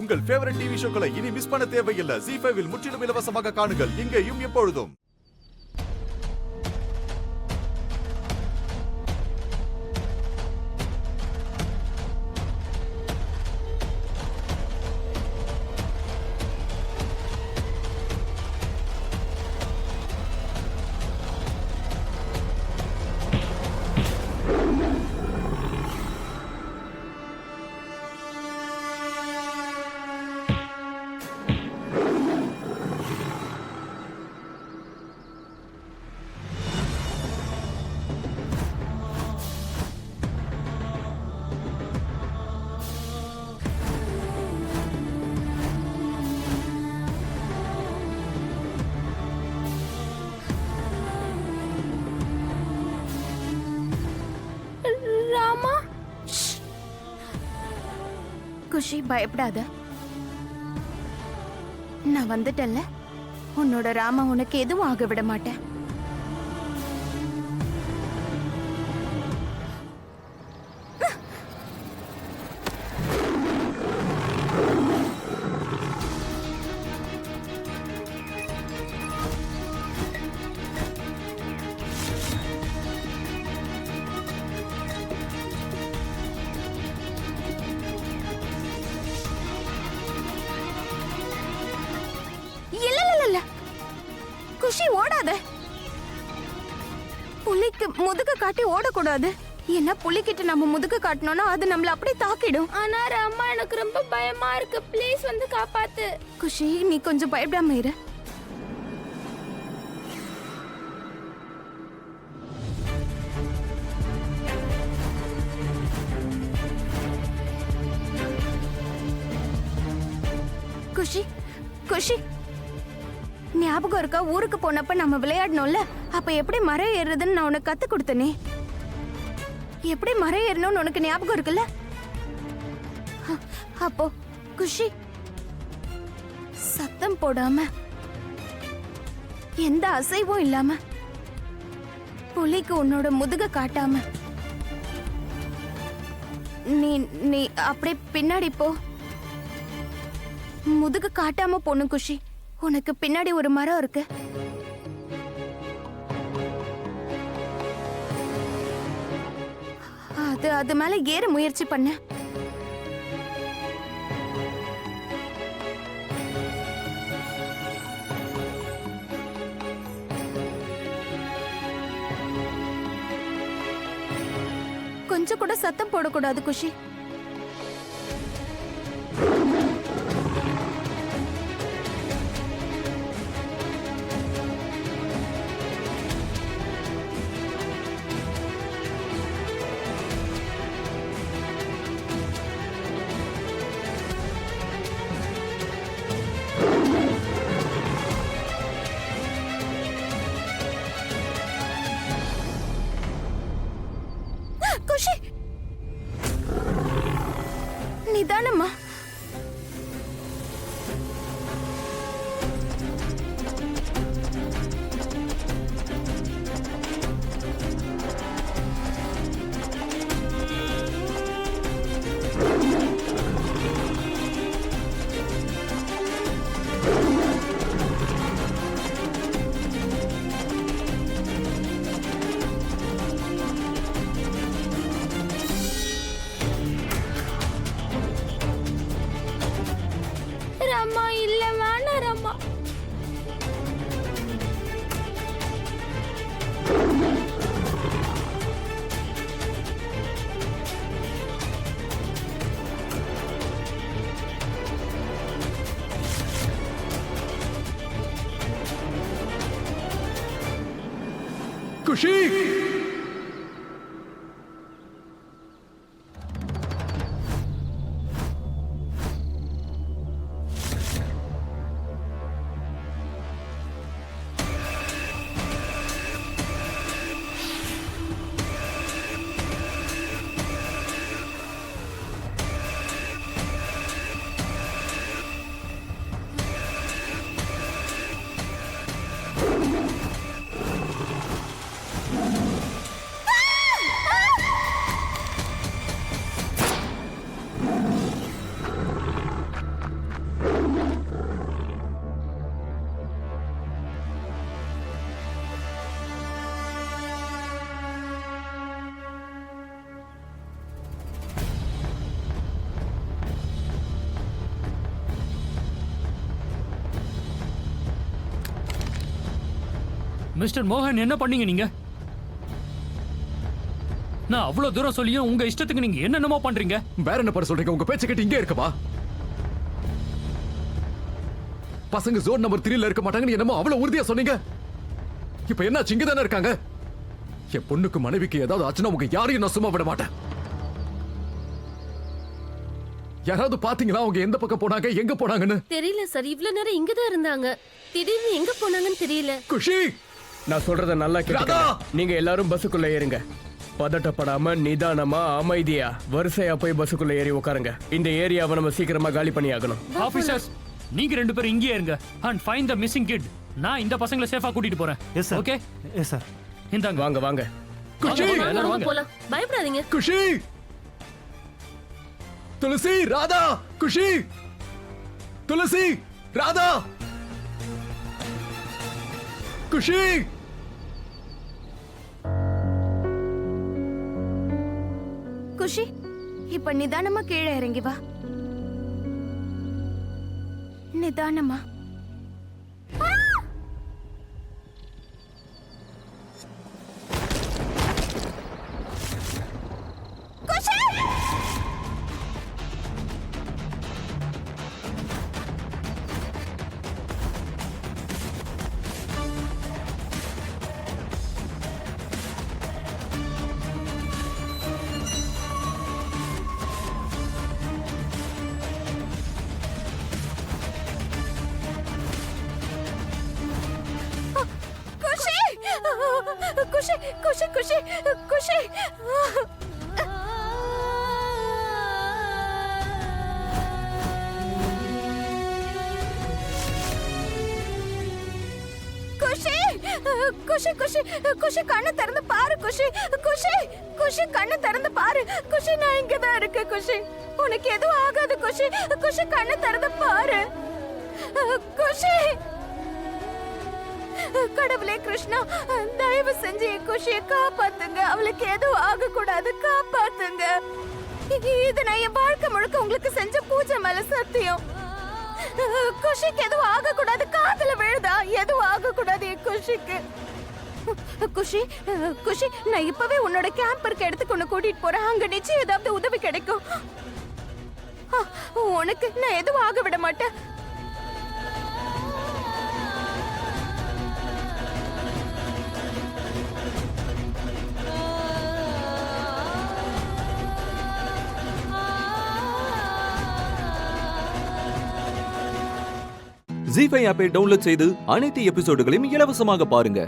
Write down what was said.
உங்கள் favourite TV ஷோக்களை இனி miss பண்ண தேவையில்லை. ZEE5 இல் முற்றிலும் இலவசமாக காணுங்கள், இங்கேயும் எப்பொழுதும். குஷி, பயப்படாத. நான் வந்துட்டேன்ல, உன்னோட ராமா உனக்கு எதுவும் ஆக விட மாட்டேன். குஷி, ஓடாத. புலிக்கு முதுக காட்டி ஓடக்கூடாது. ஏன்னா புலிகிட்ட நம்ம முதுக காட்டணும்னா அது நம்மள அப்படியே தாக்கிடும். ஆனா அம்மா, எனக்கு ரொம்ப பயமா இருக்கு. ப்ளீஸ் வந்து காப்பாத்து. குஷி, நீ கொஞ்சம் பயப்படாம இரு. குஷி, குஷி, ஞாபகம் இருக்கா? ஊருக்கு போனப்ப நம்ம விளையாடணும்ல, அப்ப எப்படி மரம் ஏறுறதுன்னு நான் உனக்கு கத்து கொடுத்தனே. எப்படி மரம் ஏறணும்னு உனக்கு ஞாபகம் இருக்குல்ல? அப்போ குஷி, சத்தம் போடாம, எந்த அசைவும் இல்லாம, புலிக்கு உன்னோட முதுக காட்டாம நீ நீ அப்படியே பின்னாடி போ. முதுக காட்டாம போனு குஷி. உனக்கு பின்னாடி ஒரு மரம் இருக்கு. அது மேல ஏற முயற்சி பண்ண. கொஞ்சம் கூட சத்தம் போடக்கூடாது குஷி. குஷி, நிதானமா. ரம்மா, இல்ல வேணாம் ரம்மா. குஷி, மிஸ்டர் மோகன், என்ன பண்ணீங்க நீங்க? நான் அவ்வளவு தூரம் சொல்லியும் உங்க இஷ்டத்துக்கு நீங்க என்னென்னமோ பண்றீங்க. வேற என்ன பண்ண சொல்றீங்க? உங்க பேச்ச கேட்டு இங்கே இருக்கவா? பசங்க ஜோன் நம்பர் 3ல இருக்க மாட்டாங்கன்னு என்னமோ அவ்வளவு உறுதியா சொன்னீங்க. இப்ப என்ன இங்க தானே இருக்காங்க. என் பொண்ணுக்கு மனைவிக்கு ஏதாவது ஆச்சுன்னா உங்க யாரையும் நான் சும்மா விட மாட்டேன். யாராவது பாத்தீங்களா அவங்க எந்த பக்கம் போனாங்க, எங்க போனாங்கன்னு? தெரியல சார், இவ்வளவு நேரம் இங்கதான் இருந்தாங்க. திடீர்னு எங்க போனாங்கன்னு தெரியல. குஷி, நான் சொல்றத நல்லா கேளுங்க. நீங்க எல்லாரும் பஸ்ஸுக்குள்ள ஏறுங்க. பதட்டப்படாம நிதானமா அமைதியா வரிசையா போய் பஸ்ஸுக்குள்ள ஏறி உட்காருங்க. இந்த ஏரியாவை நம்ம சீக்கிரமா காலி பண்ணி ஆகணும். ஆபீசர்ஸ், நீங்க 2 பேரும் இங்கே இருங்க and find the missing kid. நான் இந்த பசங்களை சேஃபா கூட்டிட்டு போறேன். ஓகே? Yes sir. இந்தாங்க. வாங்க வாங்க. குஷி, எல்லாரும் வாங்க. போலாம், பயப்படாதீங்க. குஷி, துளசி, ராதா, குஷி, துளசி, ராதா, குஷி. குஷி, இப்ப நிதானமா கீழே இறங்கி வா. நிதானமா. குஷி! குஷி, குஷி, குஷி, குஷி. குஷி, குஷி, குஷி, குஷி, கண்ணு திறந்து பாரு குஷி. குஷி, குஷி, கண்ணு திறந்து பாரு குஷி. நான் இங்கதான் இருக்கேன் குஷி. உனக்கு எதுவும் ஆகாது குஷி. குஷி, கண்ணு திறந்து பாரு குஷி. கடவுளே கிருஷ்ணா, தயவு செஞ்சு என் குஷியை காப்பாத்துங்க. அவளுக்கு எதுவும் ஆக கூடாது, காப்பாத்துங்க. இது நான் என் வாழ்க்கை முழுக்க உங்களுக்கு செஞ்ச பூஜை மேல சத்தியம். குஷிக்கு எதுவும் ஆக கூடாது. காதுல விழுதா? எதுவும் ஆக கூடாது என் குஷிக்கு. குஷி, குஷி, நான் இப்பவே உன்னோட கேம்பருக்கு எடுத்துக்கு உன்னை கூட்டிட்டு போறேன். அங்க நிச்சயம் ஏதாவது உதவி கிடைக்கும். உனக்கு நான் எதுவும் ஆக விட மாட்டேன். ZEE5 ஆப்பை டவுன்லோட் செய்து அனைத்து எபிசோடுகளையும் இலவசமாக பாருங்க.